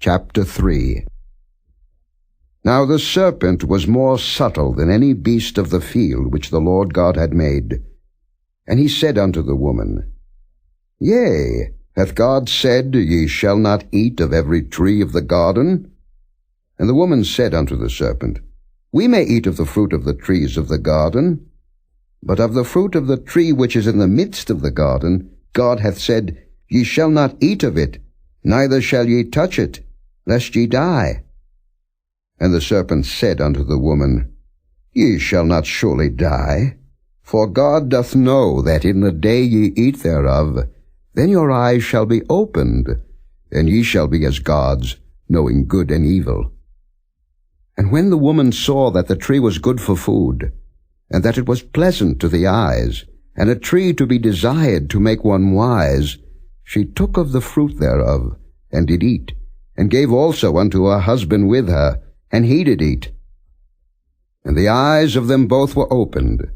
Chapter 3. Now the serpent was more subtle than any beast of the field which the Lord God had made. And he said unto the woman, Yea, hath God said, Ye shall not eat of every tree of the garden? And the woman said unto the serpent, We may eat of the fruit of the trees of the garden, but of the fruit of the tree which is in the midst of the garden, God hath said, Ye shall not eat of it, neither shall ye touch it, lest ye die. And the serpent said unto the woman, Ye shall not surely die, for God doth know that in the day ye eat thereof, then your eyes shall be opened, and ye shall be as gods, knowing good and evil. And when the woman saw that the tree was good for food, and that it was pleasant to the eyes, and a tree to be desired to make one wise, she took of the fruit thereof, and did eat, and gave also unto her husband with her, and he did eat. And the eyes of them both were opened,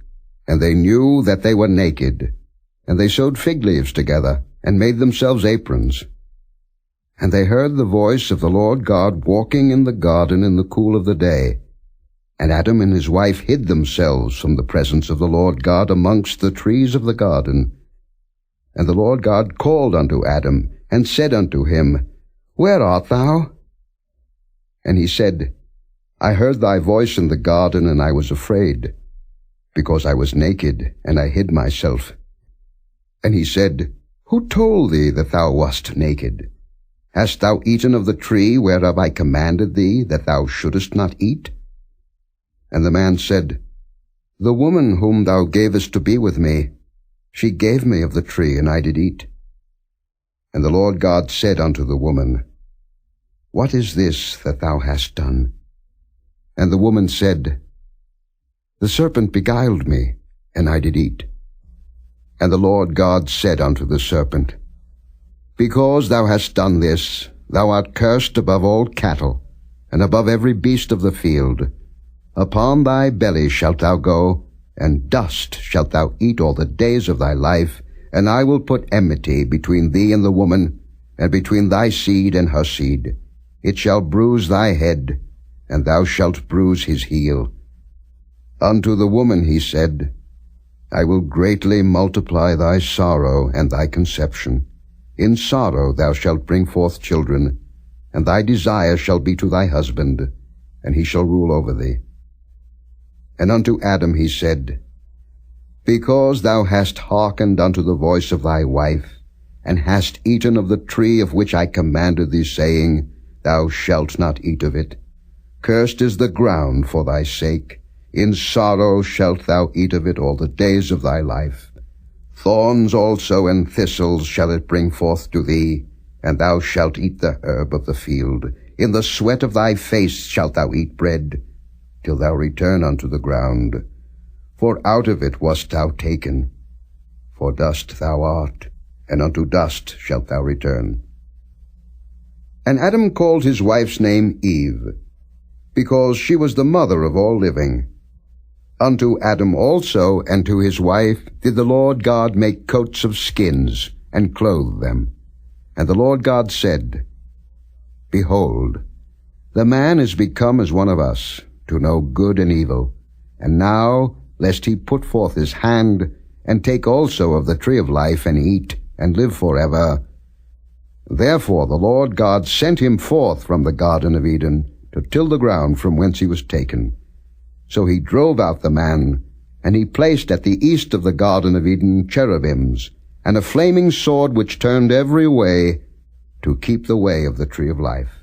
and they knew that they were naked. And they sewed fig leaves together, and made themselves aprons. And they heard the voice of the Lord God walking in the garden in the cool of the day. And Adam and his wife hid themselves from the presence of the Lord God amongst the trees of the garden. And the Lord God called unto Adam, and said unto him, Where art thou? And he said, I heard thy voice in the garden, and I was afraid, because I was naked, and I hid myself. And he said, Who told thee that thou wast naked? Hast thou eaten of the tree whereof I commanded thee that thou shouldest not eat? And the man said, The woman whom thou gavest to be with me, she gave me of the tree, and I did eat. And the Lord God said unto the woman, What is this that thou hast done? And the woman said, The serpent beguiled me, and I did eat. And the Lord God said unto the serpent, Because thou hast done this, thou art cursed above all cattle, and above every beast of the field. Upon thy belly shalt thou go, and dust shalt thou eat all the days of thy life, and I will put enmity between thee and the woman, and between thy seed and her seed. It shall bruise thy head, and thou shalt bruise his heel. Unto the woman he said, I will greatly multiply thy sorrow and thy conception. In sorrow thou shalt bring forth children, and thy desire shall be to thy husband, and he shall rule over thee. And unto Adam he said, Because thou hast hearkened unto the voice of thy wife, and hast eaten of the tree of which I commanded thee, saying, Thou shalt not eat of it. Cursed is the ground for thy sake. In sorrow shalt thou eat of it all the days of thy life. Thorns also and thistles shall it bring forth to thee, and thou shalt eat the herb of the field. In the sweat of thy face shalt thou eat bread, till thou return unto the ground. For out of it wast thou taken. For dust thou art, and unto dust shalt thou return. And Adam called his wife's name Eve, because she was the mother of all living. Unto Adam also and to his wife did the Lord God make coats of skins, and clothe them. And the Lord God said, Behold, the man is become as one of us, to know good and evil. And now, lest he put forth his hand, and take also of the tree of life, and eat, and live forever. Therefore the Lord God sent him forth from the Garden of Eden, to till the ground from whence he was taken. So he drove out the man, and he placed at the east of the Garden of Eden cherubims, and a flaming sword which turned every way, to keep the way of the tree of life.